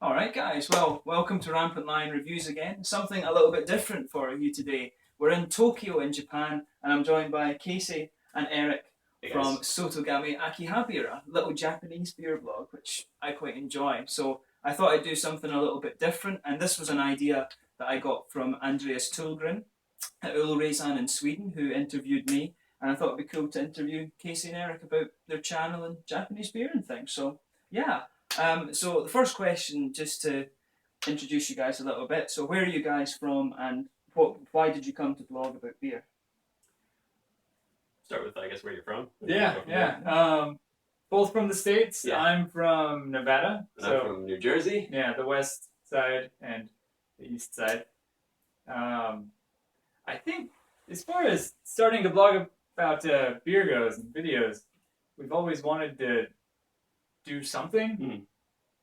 All right, guys. Well, welcome to RampantLionReviews again. Something a little bit different for you today. We're in Tokyo in Japan, and I'm joined by Casey and Eric from Sotogami Akihabeera, little Japanese beer blog, which I quite enjoy. So I thought I'd do something a little bit different, and this was an idea that I got from Andreas Tullgren at Ulresan in Sweden, who interviewed me, and I thought it'd be cool to interview Casey and Eric about their channel and Japanese beer and things. So yeah. So the first question, just to introduce you guys a little bit. So where are you guys from, and why did you come to blog about beer? Start with, I guess, where you're from. Yeah. Both from the States. Yeah. I'm from Nevada. I'm from New Jersey. Yeah, the west side and the east side. I think as far as starting to blog about beer goes and videos, we've always wanted to do something,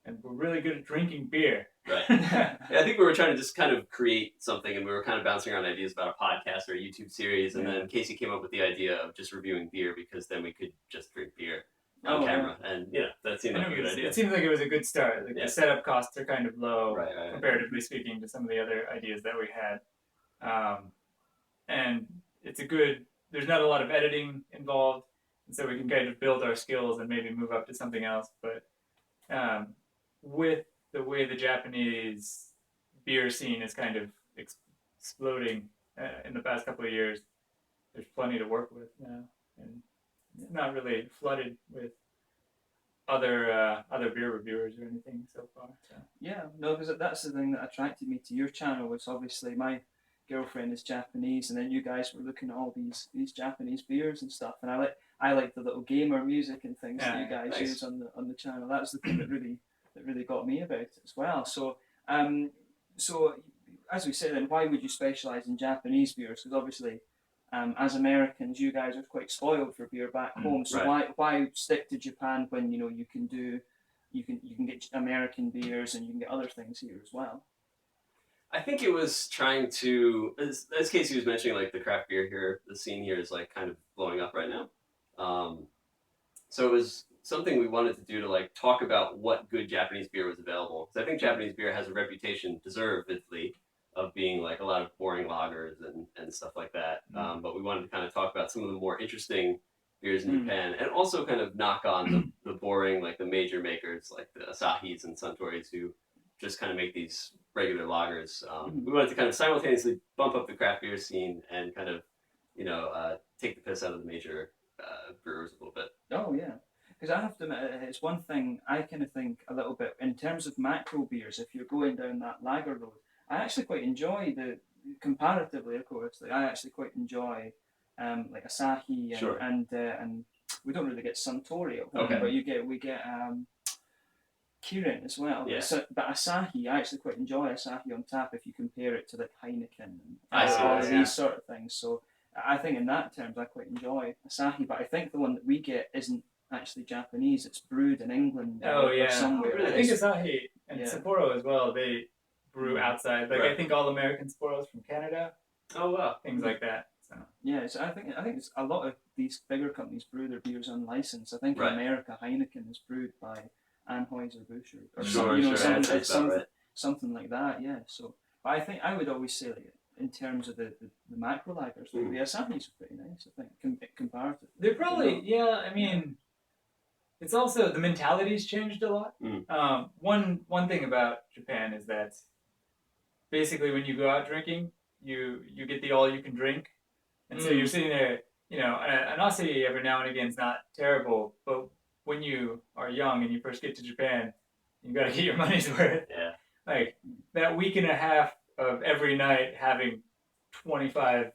and we're really good at drinking beer. Right. Yeah, I think we were trying to just kind of create something, and we were kind of bouncing around ideas about a podcast or a YouTube series, and then Casey came up with the idea of just reviewing beer, because then we could just drink beer on camera, and that seemed like a good idea. It seemed like it was a good start. Like the setup costs are kind of low, right. comparatively speaking to some of the other ideas that we had, and it's a good. There's not a lot of editing involved, and so we can kind of build our skills and maybe move up to something else. But with the way the Japanese beer scene is kind of exploding in the past couple of years, there's plenty to work with now, and it's not really flooded with other beer reviewers or anything so far. So. Yeah, no, because that's the thing that attracted me to your channel. Was obviously my girlfriend is Japanese, and then you guys were looking at all these Japanese beers and stuff, and I like the little gamer music and things that you guys use on the channel. That's the thing that really got me about it as well. So so as we said, then why would you specialize in Japanese beers? Because obviously, as Americans, you guys are quite spoiled for beer back home. So why stick to Japan when you can get American beers and you can get other things here as well? I think it was trying to, as Casey was mentioning, like the craft beer here, the scene here is like kind of blowing up right now. So it was something we wanted to do to like talk about what good Japanese beer was available. Because I think Japanese beer has a reputation, deservedly, of being like a lot of boring lagers and stuff like that. But we wanted to kind of talk about some of the more interesting beers in Japan, and also kind of knock on the boring, like the major makers, like the Asahis and Suntories, who just kind of make these regular lagers. We wanted to kind of simultaneously bump up the craft beer scene and kind of, take the piss out of the major brewers a little bit. Oh yeah, because I have to admit, it's one thing I kind of think a little bit in terms of macro beers. If you're going down that lager road, I actually quite enjoy comparatively, of course. Like I actually quite enjoy like Asahi and we don't really get Suntory at home, but we get Kirin as well. Yeah. But Asahi, I actually quite enjoy Asahi on tap if you compare it to like Heineken and all these sort of things. So I think in that terms I quite enjoy Asahi, but I think the one that we get isn't actually Japanese. It's brewed in England or somewhere. I think Asahi and Sapporo as well, they brew outside. Like I think all American Sapporos from Canada. Oh wow. Things like that. So. Yeah, so I think it's a lot of these bigger companies brew their beers unlicensed. I think in America Heineken is brewed by Anheuser-Busch or something like that. Yeah. So, but I think I would always say like, in terms of the macro lagers, the Asahi's are pretty nice. I think comparatively. They're probably I mean, it's also the mentality's changed a lot. One thing about Japan is that basically when you go out drinking, you get the all you can drink, and so you're sitting there. An Asahi every now and again is not terrible, but when you are young and you first get to Japan, you got to get your money's worth. Yeah. Like that week and a half of every night having 25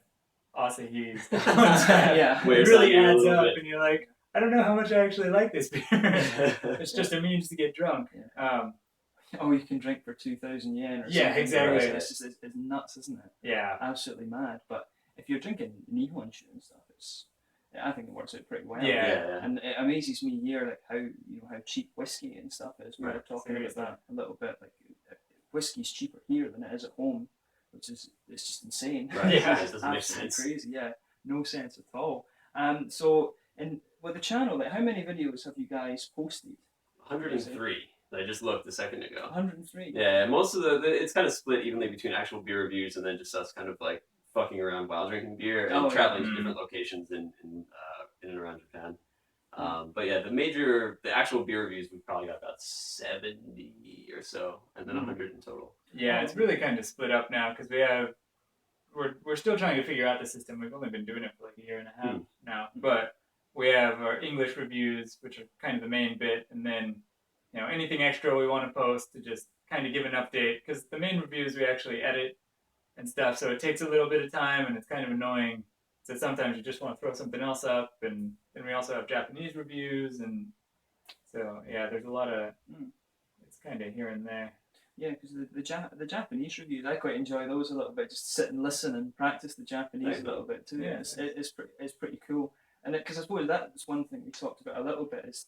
Asahis. Yeah. It really adds up, and you're like, I don't know how much I actually like this beer. It's just a means to get drunk. You can drink for 2,000 yen or something. Yeah, exactly. It's nuts, isn't it? Yeah. Absolutely mad. But if you're drinking Nihonshu and stuff, I think it works out pretty well. Yeah. And it amazes me here, like how cheap whiskey and stuff is. We were talking about that a little bit. Like whiskey's cheaper here than it is at home, it's just insane. Right. Yeah, it doesn't make sense. Crazy. Yeah, no sense at all. So with the channel, like how many videos have you guys posted? 103. I just looked a second ago. 103. Yeah, most of the it's kind of split evenly between actual beer reviews and then just us kind of like fucking around while drinking beer and traveling to different locations in and around Japan. But yeah, the actual beer reviews, we've probably got about 70 or so, and then 100 in total. Yeah, it's really kind of split up now because we're still trying to figure out the system. We've only been doing it for like a year and a half now, but we have our English reviews, which are kind of the main bit, and then anything extra we want to post to just kind of give an update because the main reviews we actually edit and stuff, so it takes a little bit of time and it's kind of annoying. So sometimes you just want to throw something else up, and then we also have Japanese reviews, and so yeah, there's a lot of it's kind of here and there. Yeah, because the Japanese reviews, I quite enjoy those a little bit. Just sit and listen and practice the Japanese a little bit too. Yeah. It's pretty cool. And because I suppose that's one thing we talked about a little bit is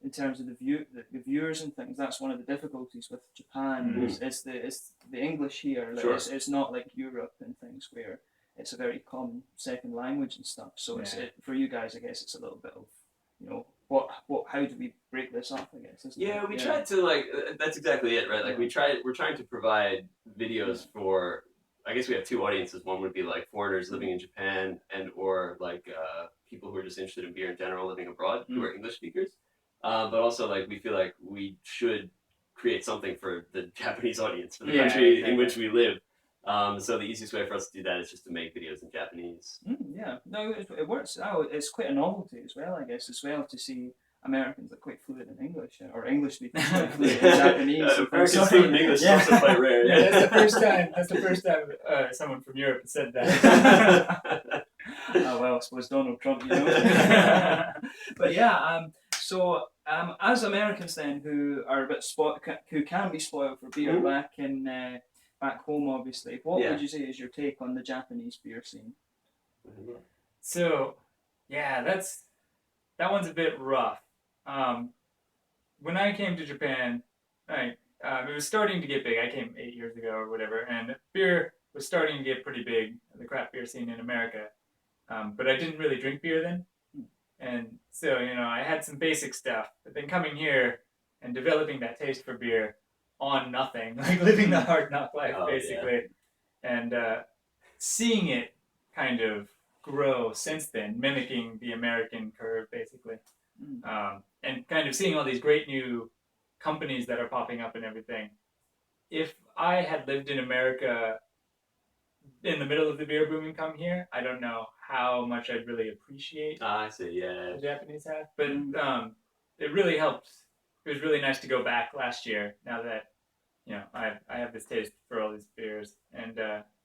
in terms of the viewers and things. That's one of the difficulties with Japan. It's the English here. Like, it's not like Europe and things where it's a very common second language and stuff. So for you guys, I guess it's a little bit of how do we break this up, I guess? We tried to that's exactly it, right? Like we're trying to provide videos for, I guess we have two audiences. One would be like foreigners living in Japan or like people who are just interested in beer in general living abroad who are English speakers. But also like we feel like we should create something for the Japanese audience, for the country in which we live. So the easiest way for us to do that is just to make videos in Japanese. No, it works. It's quite a novelty as well, I guess, to see Americans that are quite fluent in English, or English speakers quite fluent in Japanese. Americans fluent in English is also quite rare. Yeah, that's the first time someone from Europe said that. Well, I suppose Donald Trump, But yeah, so as Americans then, who are a bit who can be spoiled for beer back home, obviously, what would you say is your take on the Japanese beer scene? So, yeah, that one's a bit rough. When I came to Japan, it was starting to get big. I came 8 years ago or whatever, and beer was starting to get pretty big, the craft beer scene in America. But I didn't really drink beer then. And so, I had some basic stuff. But then coming here and developing that taste for beer on nothing, like living the hard knock life, basically. And seeing it kind of grow since then, mimicking the American curve, basically. And kind of seeing all these great new companies that are popping up and everything. If I had lived in America in the middle of the beer boom and come here, I don't know how much I'd really appreciate the Japanese have. But it really helped. It was really nice to go back last year, now that I have this taste for all these beers, and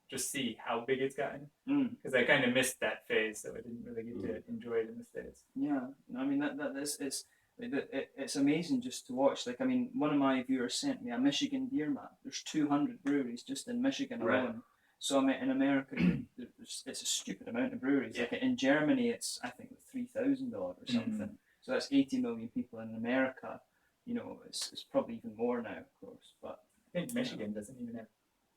just see how big it's gotten, because I kind of missed that phase, so I didn't really get to enjoy it in the States. Yeah, I mean it's amazing just to watch. Like, I mean, one of my viewers sent me a Michigan beer map. There's 200 breweries just in Michigan alone. So I mean, in America, it's a stupid amount of breweries. Like in Germany, it's I think $3,000 or something. So that's 80 million people in America. It's probably even more now, of course. But I think Michigan doesn't even have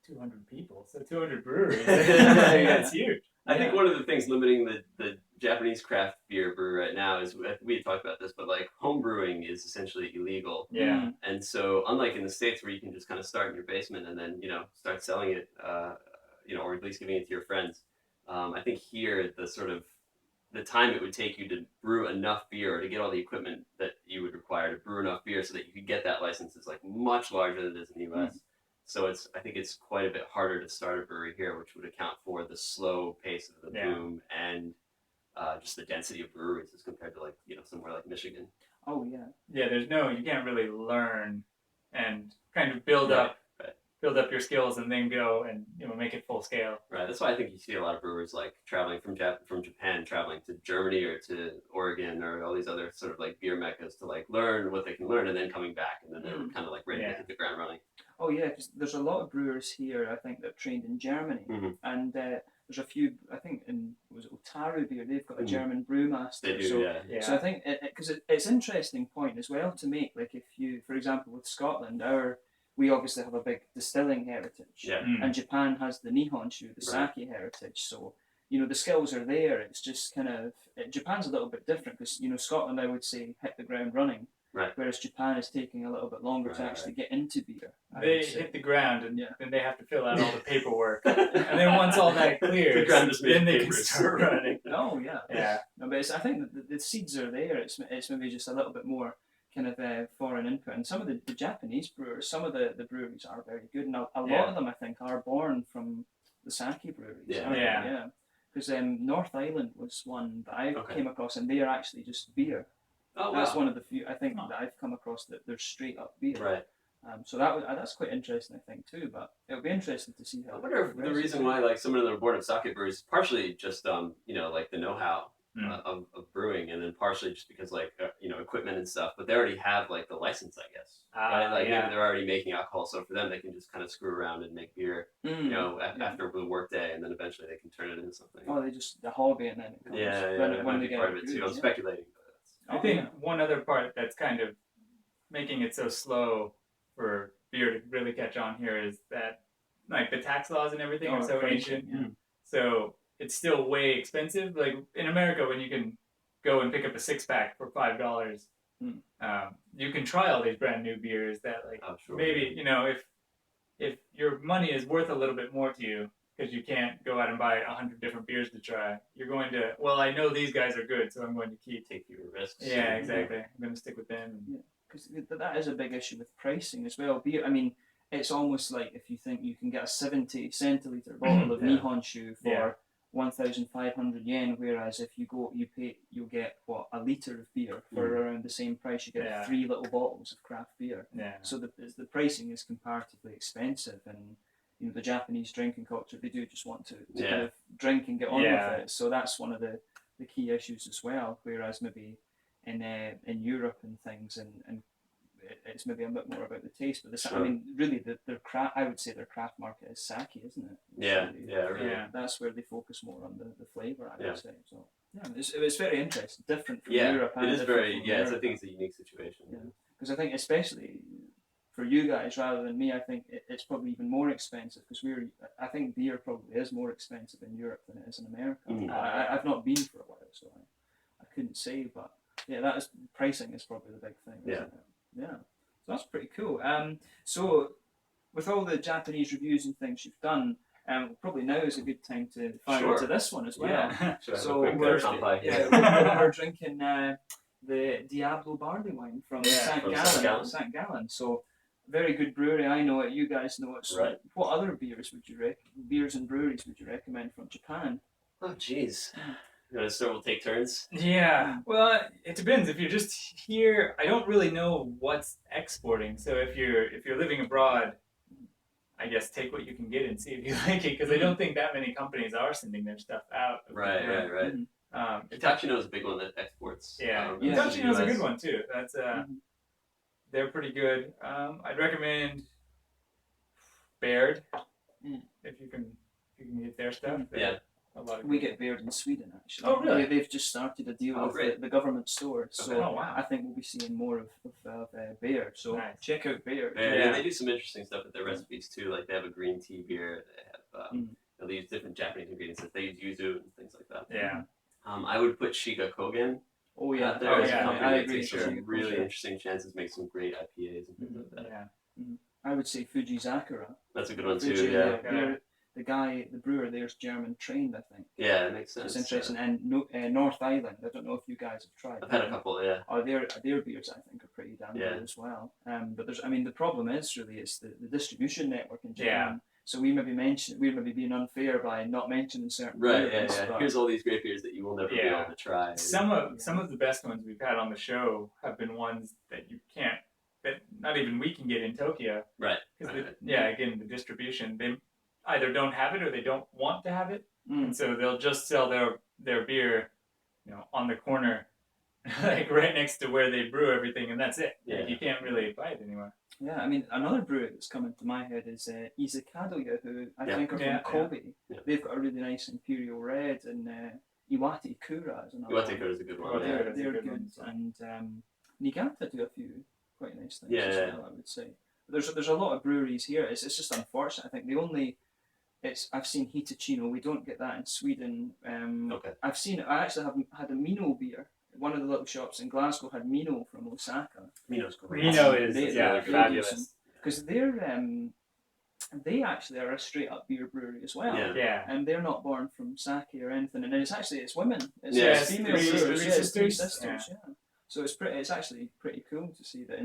200 people, so 200 breweries. That's huge. I think one of the things limiting the Japanese craft beer brewery right now is, we had talked about this, but like home brewing is essentially illegal. Yeah. And so unlike in the States where you can just kind of start in your basement and then, start selling it, or at least giving it to your friends, I think here the time it would take you to brew enough beer or to get all the equipment that you would require to brew enough beer so that you could get that license is like much larger than it is in the US. So I think it's quite a bit harder to start a brewery here, which would account for the slow pace of the boom and just the density of breweries as compared to somewhere like Michigan. Oh yeah. Yeah, you can't really learn and kind of build up your skills and then go and make it full scale. Right. That's why I think you see a lot of brewers like traveling from Japan, traveling to Germany or to Oregon or all these other sort of like beer meccas to like learn what they can learn and then coming back and then they're kind of like ready to hit the ground running. Oh yeah, because there's a lot of brewers here, I think, that trained in Germany, and there's a few. I think was it Otaru Beer? They've got a German brewmaster. They do, yeah. So I think because it's an interesting point as well to make. Like if you, for example, with Scotland, we obviously have a big distilling heritage, and Japan has the Nihonshu, the sake heritage. So the skills are there. It's just kind of Japan's a little bit different because Scotland, I would say, hit the ground running. Right. whereas Japan is taking a little bit longer to actually get into beer. They hit the ground, and Yeah. then they have to fill out all the paperwork. And then once all that clears, then they can start running. Oh, yeah. Yeah. No, but I think the seeds are there. It's maybe just a little bit more kind of foreign input. And some of the Japanese brewers, some of the breweries are very good. And a lot of them, I think, are born from the sake breweries. Yeah. Because North Island was one that I came across, and they are actually just beer. Oh, That's wow. one of the few, I think, that I've come across that they're straight up beer. Right. So that's quite interesting, I think, too. But it'll be interesting to see how. I wonder if the reason why like some of them are born of sake breweries is partially just like the know-how of brewing, and then partially just because like equipment and stuff. But they already have like the license, I guess. Right? Like maybe they're already making alcohol, so for them they can just kind of screw around and make beer. After a work day, and then eventually they can turn it into something. Oh, they just the hobby, and then it comes. When they get part of it too. I'm speculating. I think one other part that's kind of making it so slow for beer to really catch on here is that like the tax laws and everything are so ancient. So it's still way expensive. Like in America, when you can go and pick up a 6-pack for $5, you can try all these brand new beers that like maybe if your money is worth a little bit more to you, because you can't go out and buy 100 different beers to try. You're going to, well, I know these guys are good, so I'm going to take fewer risks. Yeah, exactly. I'm going to stick with them. Yeah, because that is a big issue with pricing as well. Beer, I mean, it's almost like if you think you can get a 70 centiliter bottle of Nihonshu for 1,500 yen, whereas if you'll get a litre of beer for around the same price. You get 3 little bottles of craft beer. Yeah. So the pricing is comparatively expensive, and the Japanese drinking culture, they do just want to kind of drink and get on with it. So that's one of the key issues as well. Whereas maybe in Europe and things, and it's maybe a bit more about the taste. But I mean, really, I would say their craft market is sake, isn't it? Really. That's where they focus more on the flavour, I would say. So it was very interesting, different from Europe. It is very I think it's a unique situation. Because I think especially for you guys rather than me, I think it's probably even more expensive because I think beer probably is more expensive in Europe than it is in America. I've not been for a while, so I couldn't say, but pricing is probably the big thing. Isn't it? Yeah. So that's pretty cool. So with all the Japanese reviews and things you've done, probably now is a good time to fire into this one as well. Yeah. So we're drinking the Diablo barley wine from St. Gallen. So very good brewery. I know it. You guys know it. So right. What other beers and breweries would you recommend from Japan? Oh, jeez. You want to start? We'll take turns. Yeah. Well, it depends. If you're just here, I don't really know what's exporting. So if you're living abroad, I guess take what you can get and see if you like it, because I don't think that many companies are sending their stuff out. Right. Hitachino is a big one that exports. Hitachino is a good one too. That's they're pretty good. I'd recommend Baird if you can get their stuff. We get Baird in Sweden actually. Oh really? They've just started a deal with the government store, so I think we'll be seeing more of Baird. So check out Baird. They do some interesting stuff with their recipes too. Like they have a green tea beer. They have they use different Japanese ingredients. They use yuzu and things like that. Yeah. I would put Shiga Kogen. Oh yeah, there is a company that takes really interesting chances, make some great IPAs and things like that. Yeah. I would say Fujizakura. That's a good one too. The brewer there's German trained, I think. Yeah, it makes sense. It's interesting. And North Island, I don't know if you guys have tried. I've had a couple, their beers I think are pretty damn good as well. But the problem is really it's the distribution network in Japan. Yeah. So we maybe being unfair by not mentioning certain beers. Here's all these great beers that you will never be able to try. Some of the best ones we've had on the show have been ones that you can't, that not even we can get in Tokyo. Right. Again, the distribution, they either don't have it or they don't want to have it, and so they'll just sell their beer, on the corner, like right next to where they brew everything, and that's it. Yeah. Like, you can't really buy it anywhere. Yeah, I mean, another brewery that's coming to my head is Izakadoya, who I think are from Kobe. Yeah. They've got a really nice Imperial Red, and Iwate Kura is another Iwate Kura is a good one. They're good. And Niigata do a few quite nice things as well, I would say. But there's a lot of breweries here. It's just unfortunate. I think I've seen Hitachino. We don't get that in Sweden. I actually have had a Mino beer one of the little shops in Glasgow had Mino from Osaka. Mino's great. Mino is really fabulous. Because they actually are a straight up beer brewery as well. Yeah. And they're not born from sake or anything. And it's women. It's female three brewers. sisters. Three sisters. Yeah. So it's actually pretty cool to see that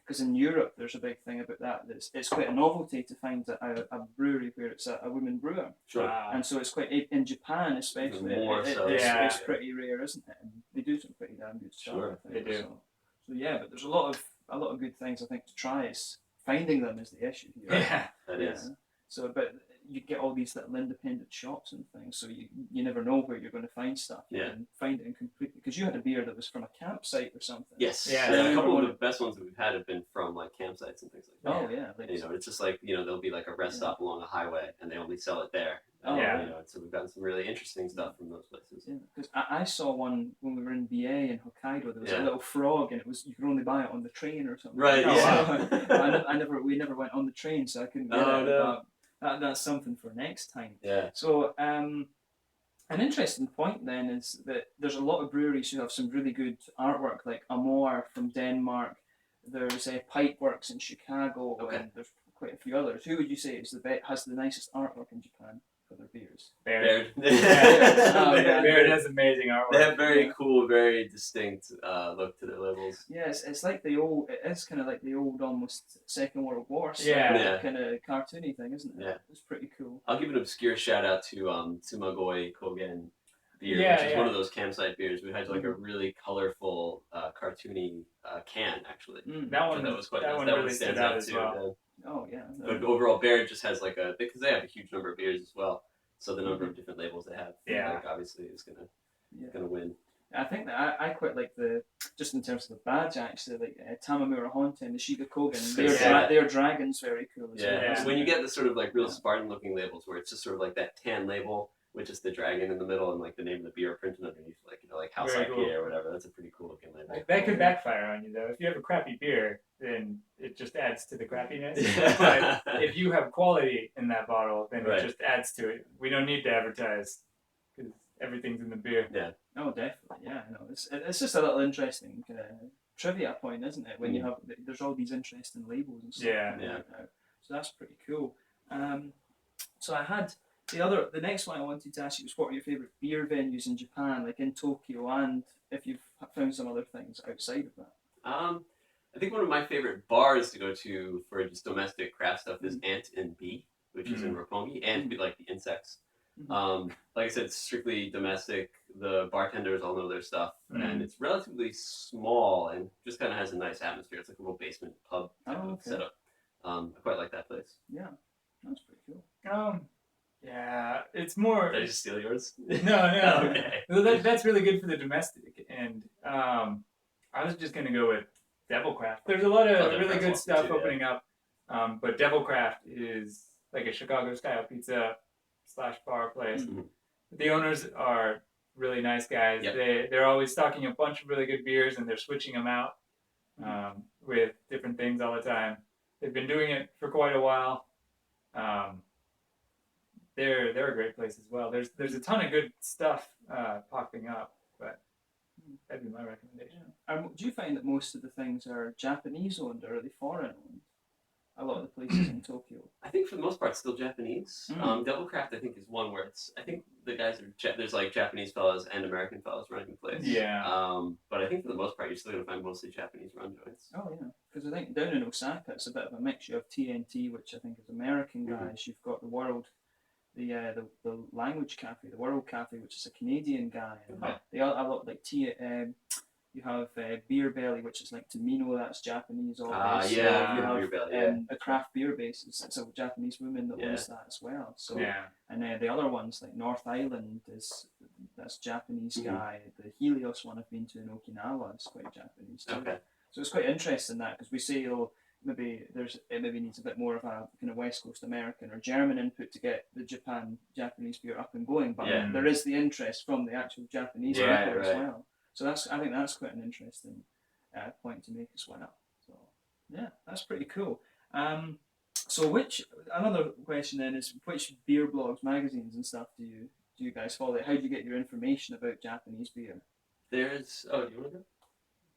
because in Europe there's a big thing about that. It's quite a novelty to find a brewery where it's a woman brewer. Sure. And so it's quite, in Japan especially, it's pretty rare, isn't it? And they do some pretty damn good stuff. Sure, I think. they do. So yeah, but there's a lot of good things I think to try. It's finding them is the issue here. Yeah. That is. So, but you get all these little independent shops and things, so you never know where you're going to find stuff. You can find it in completely, because you had a beer that was from a campsite or something. Yes. Yeah. A couple of the best ones that we've had have been from like campsites and things like that. Oh yeah. Like, it's just like there'll be like a rest stop along a highway and they only sell it there. So we've gotten some really interesting stuff from those places. Yeah, because I saw one when we were in BA in Hokkaido. There was a little frog, and you could only buy it on the train or something. Right. So, we never went on the train, so I couldn't get it. No. But that's something for next time. Yeah. So an interesting point then is that there's a lot of breweries who have some really good artwork, like Amor from Denmark. There's Pipeworks in Chicago, and there's quite a few others. Who would you say has the nicest artwork in Japan for their beers? Baird. Yeah. Baird has amazing artwork. They have very cool, very distinct look to their labels. Yes, it's like it is kind of like the old almost Second World War kind of cartoony thing, isn't it? Yeah. It's pretty cool. I'll give an obscure shout out to Tsumagoi Kogen beer, which is one of those campsite beers. We had like a really colorful, cartoony can actually. That one was quite that nice. one That really one stood stands out out as too. well. Oh yeah. But overall, Baird just has because they have a huge number of beers as well. So the number of different labels they have, obviously is gonna win. I think that I quite like just in terms of the badge actually, like Tamamura Honte and the Shiga Kogen. Their dragon's very cool as well. So when you get the sort of like real Spartan looking labels where it's just sort of like that tan label with just the dragon in the middle and like the name of the beer printed underneath, like House IPA or whatever. That's a pretty cool looking label. That could backfire on you though. If you have a crappy beer, then it just adds to the crappiness. But if you have quality in that bottle, then it just adds to it. We don't need to advertise because everything's in the beer. Yeah. Oh, definitely. Yeah. No, it's just a little interesting kind of trivia point, isn't it? When you have there's all these interesting labels and stuff. Yeah. So that's pretty cool. So I had the next one I wanted to ask you was what are your favourite beer venues in Japan, like in Tokyo, and if you've found some other things outside of that. I think one of my favorite bars to go to for just domestic craft stuff is Ant and Bee, which is in Roppongi. Ant, like the insects. Like I said, it's strictly domestic. The bartenders all know their stuff, and it's relatively small and just kind of has a nice atmosphere. It's like a little basement pub type of setup. I quite like that place. Yeah, that's pretty cool. Yeah, it's more. Did I just steal yours? No. Okay. Well, that's really good for the domestic, and I was just gonna go with Devilcraft. There's a lot of really good stuff opening up, but Devilcraft is like a Chicago style pizza / bar place. The owners are really nice guys. They're always stocking a bunch of really good beers, and they're switching them out with different things all the time. They've been doing it for quite a while. They're a great place as well. There's a ton of good stuff popping up, but that'd be my recommendation. Do you find that most of the things are Japanese owned or are they foreign owned? A lot of the places in Tokyo. I think for the most part it's still Japanese. Devilcraft I think is one where I think the guys there's like Japanese fellas and American fellas running the place. Yeah. But I think for the most part you're still gonna find mostly Japanese run joints. Oh yeah, because I think down in Osaka it's a bit of a mix. You have TNT, which I think is American guys. You've got the language cafe, the World Cafe, which is a Canadian guy. They all a lot like you have Beer Belly, which is like Tomino, that's Japanese. You have Beer Belly, a craft beer base. It's a Japanese woman that owns that as well. So and the other ones like North Island that's Japanese guy. The Helios one I've been to in Okinawa is quite Japanese too. Okay. So it's quite interesting that because we say maybe it needs a bit more of a kind of West Coast American or German input to get the Japanese beer up and going, but there is the interest from the actual Japanese people as well. So I think that's quite an interesting point to make as well. So yeah, that's pretty cool. So another question then is which beer blogs, magazines and stuff do you guys follow? How do you get your information about Japanese beer? There's do you want to go?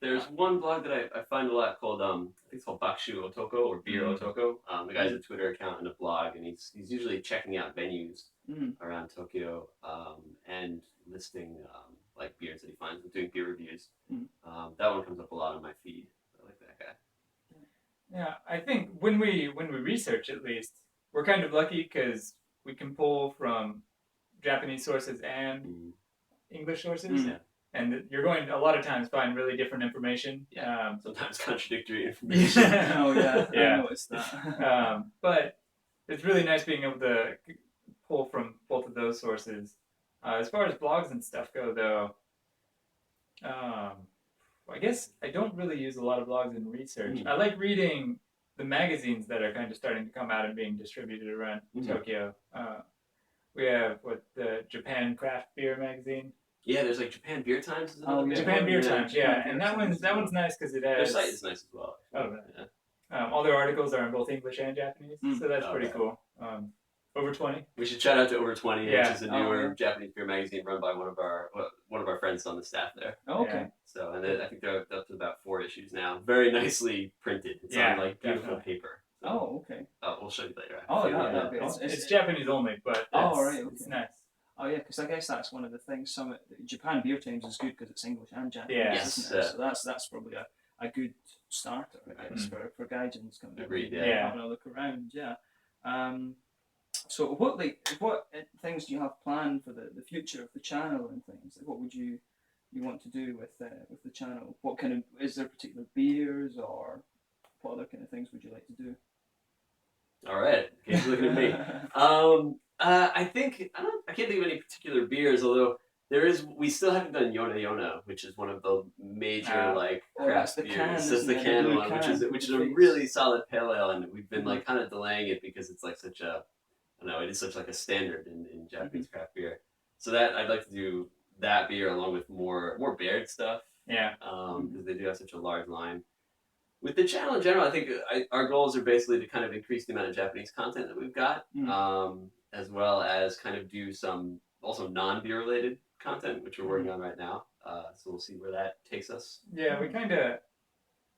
There's one blog that I find a lot called I think it's called Bakshu Otoko or Beer Otoko. The guy's a Twitter account and a blog, and he's usually checking out venues around Tokyo and listing like beers that he finds and doing beer reviews. That one comes up a lot on my feed. I like that guy. Yeah, I think when we research, at least, we're kind of lucky because we can pull from Japanese sources and English sources. Yeah. And you're going to, a lot of times, find really different information. Yeah. Sometimes contradictory information. Oh, yeah. Yeah. I noticed that. But it's really nice being able to pull from both of those sources. As far as blogs and stuff go, though, I guess I don't really use a lot of blogs in research. I like reading the magazines that are kind of starting to come out and being distributed around Tokyo. We have the Japan Craft Beer magazine. Yeah, there's like Japan Beer Times. Japan Beer Times, yeah, and that one's nice because it has. Their site is nice as well. Oh, right. Yeah. All their articles are in both English and Japanese, so that's pretty cool. Over 20. We should shout out to Over 20, which is a newer Japanese beer magazine run by one of our friends on the staff there. Oh, okay. So, and I think they're up to about 4 issues now. Very nicely printed. It's on like beautiful paper. So, oh, okay. We'll show you later. Oh, that'd be awesome. It's Japanese only, but it's nice. Oh yeah, because I guess that's one of the things. Japan Beer Times is good because it's English and Japanese, Yes. isn't it? So that's probably a good starter, I guess, for gaijins coming Agreed, having a look around. Yeah. So what things do you have planned for the future of the channel and things? Like, what would you want to do with the channel? What kind of, is there particular beers or what other kind of things would you like to do? All right, okay, looking at me. I think I can't think of any particular beers, although we still haven't done Yona Yona, which is one of the major craft beers. That's the can one, which is a really solid pale ale, and we've been like kind of delaying it because it's like such a, I don't know, it is such like a standard in Japanese craft beer. So that I'd like to do that beer along with more Baird stuff. Yeah. Because they do have such a large line. With the channel in general, I think our goals are basically to kind of increase the amount of Japanese content that we've got, as well as kind of do some also non-beer related content, which we're working on right now. So we'll see where that takes us. Yeah, we kind of,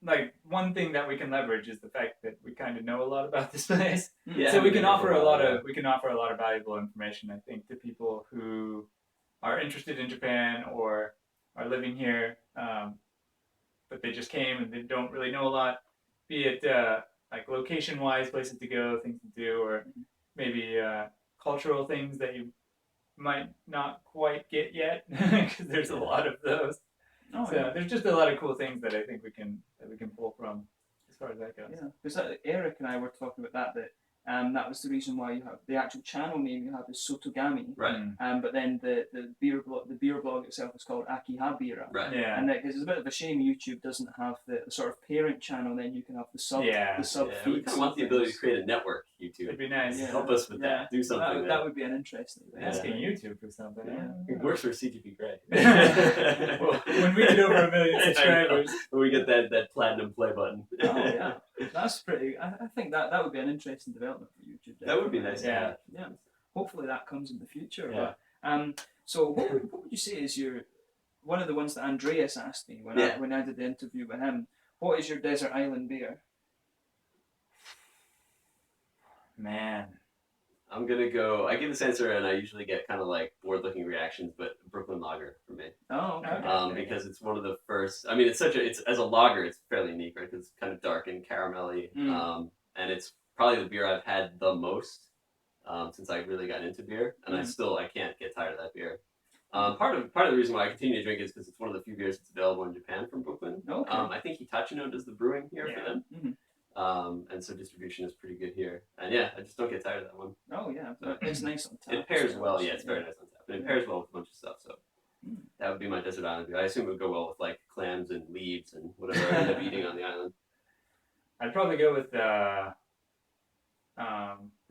like, one thing that we can leverage is the fact that we kind of know a lot about this place. Yeah, so we can offer a lot of valuable information, I think, to people who are interested in Japan or are living here, but they just came and they don't really know a lot, be it like location-wise, places to go, things to do, or maybe cultural things that you might not quite get yet, because there's a lot of those. There's just a lot of cool things that I think we can pull from as far as that goes. Yeah, because Eric and I were talking about that. That was the reason why you have the actual channel name you have is Sotogami. Right. But then the beer blog itself is called Akihabeera. Right. Yeah. And because it's a bit of a shame YouTube doesn't have the sort of parent channel. Then you can have the sub feeds. We kind of want the ability to create a network. YouTube. It'd be nice. Yeah. Help us with that. Do something. That would be an interesting thing. Asking YouTube for something. It works for CGP Grey. Well, when we get over 1 million subscribers, when we get that platinum play button. Oh yeah, that's pretty. I think that would be an interesting development for YouTube. That would be nice. Yeah. Hopefully that comes in the future. Yeah. But so what would you say is one of the ones that Andreas asked me when I did the interview with him? What is your desert island beer? Man, I'm gonna go. I give this answer, and I usually get kind of like bored-looking reactions, but Brooklyn Lager for me. Oh, okay. Because it's one of the first. I mean, it's as a lager, it's fairly unique, right? Because it's kind of dark and caramelly, and it's probably the beer I've had the most since I really got into beer, and I can't get tired of that beer. Part of the reason why I continue to drink it is because it's one of the few beers that's available in Japan from Brooklyn. Okay. I think Hitachino does the brewing here for them. And so distribution is pretty good here. And I just don't get tired of that one. Oh yeah, it's nice on tap. It pairs well, it's very nice on tap. And it pairs well with a bunch of stuff, so that would be my desert island beer. I assume it would go well with like clams and leaves and whatever I end up eating on the island. I'd probably go with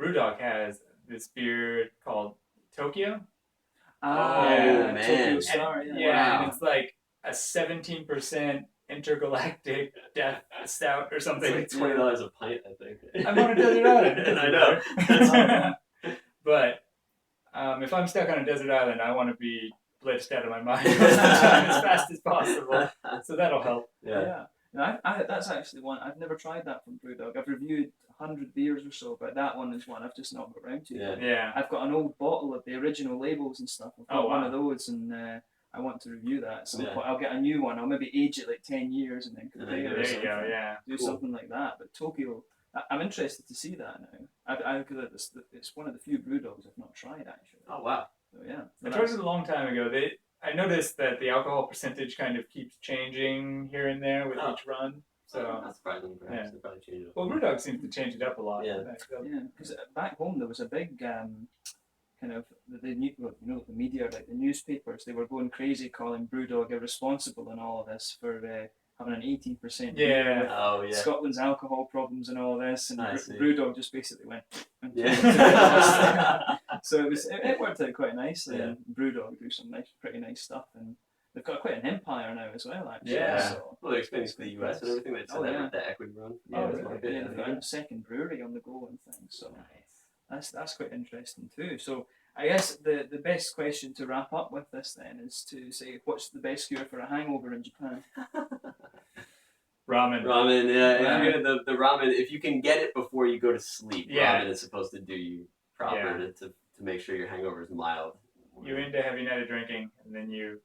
Brewdog has this beer called Tokyo. Man. Tokyo Star, and it's like a 17% intergalactic death stout or something. It's like $20 a pint, I think. I'm on a desert island. I know. But if I'm stuck on a desert island, I want to be blitzed out of my mind as fast as possible. So that'll help. Yeah. No, that's actually one I've never tried that from Brewdog. I've reviewed 100 beers or so, but that one is one I've just not got around to. Yeah. I've got an old bottle of the original labels and stuff. I've got one of those, and I want to review that at some point. I'll get a new one. I'll maybe age it like 10 years and then compare it. There you go. Yeah. Do something like that. But Tokyo, I'm interested to see that now. It's one of the few Brewdogs I've not tried actually. Oh wow. So yeah. I tried it a long time ago. I noticed that the alcohol percentage kind of keeps changing here and there with each run. So that's surprising. Perhaps they probably change it. Well, Brewdog seems to change it up a lot. Yeah. Because back home there was a big kind of the media, like the newspapers, they were going crazy calling Brewdog irresponsible and all of this for having an 18%. Oh yeah. Scotland's alcohol problems and all this, and Brewdog just basically went. So it worked out quite nicely. And Brewdog do some pretty nice stuff, and they've got quite an empire now as well. Actually, So, well, they're expanding to the US and everything. They said that with the equity run. They've got a second brewery on the go and things. So that's quite interesting too. So I guess the best question to wrap up with this then is to say, what's the best cure for a hangover in Japan? Ramen. Ramen, yeah. The ramen, if you can get it before you go to sleep, ramen is supposed to do you proper to make sure your hangover is mild. You into heavy night of drinking, and then you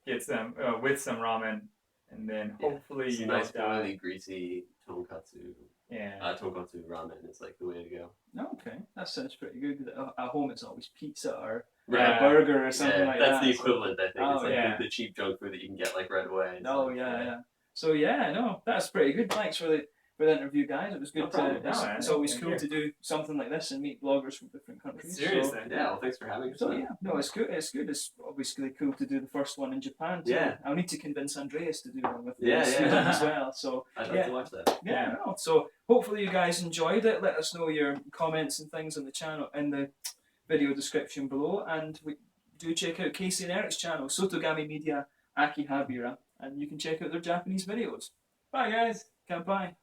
get some with some ramen, and then hopefully you nice, don't die. oily, greasy tonkatsu. Tonkatsu ramen is like the way to go. Okay, that sounds pretty good. At home, it's always pizza or a burger or something like that. That's the equivalent, I think. It's like the the cheap junk food that you can get like right away. So that's pretty good. Thanks for the interview, guys. It was good it's always cool to do something like this and meet bloggers from different countries. Seriously. Well, thanks for having us. So it's good. It's good. It's obviously cool to do the first one in Japan too. Yeah. I'll need to convince Andreas to do one with me as well. So I'd like to watch that. So hopefully you guys enjoyed it. Let us know your comments and things on the channel in the video description below, and do check out Casey and Eric's channel, Sotogami Media Akihabeera, and you can check out their Japanese videos. Bye guys. Kanpai.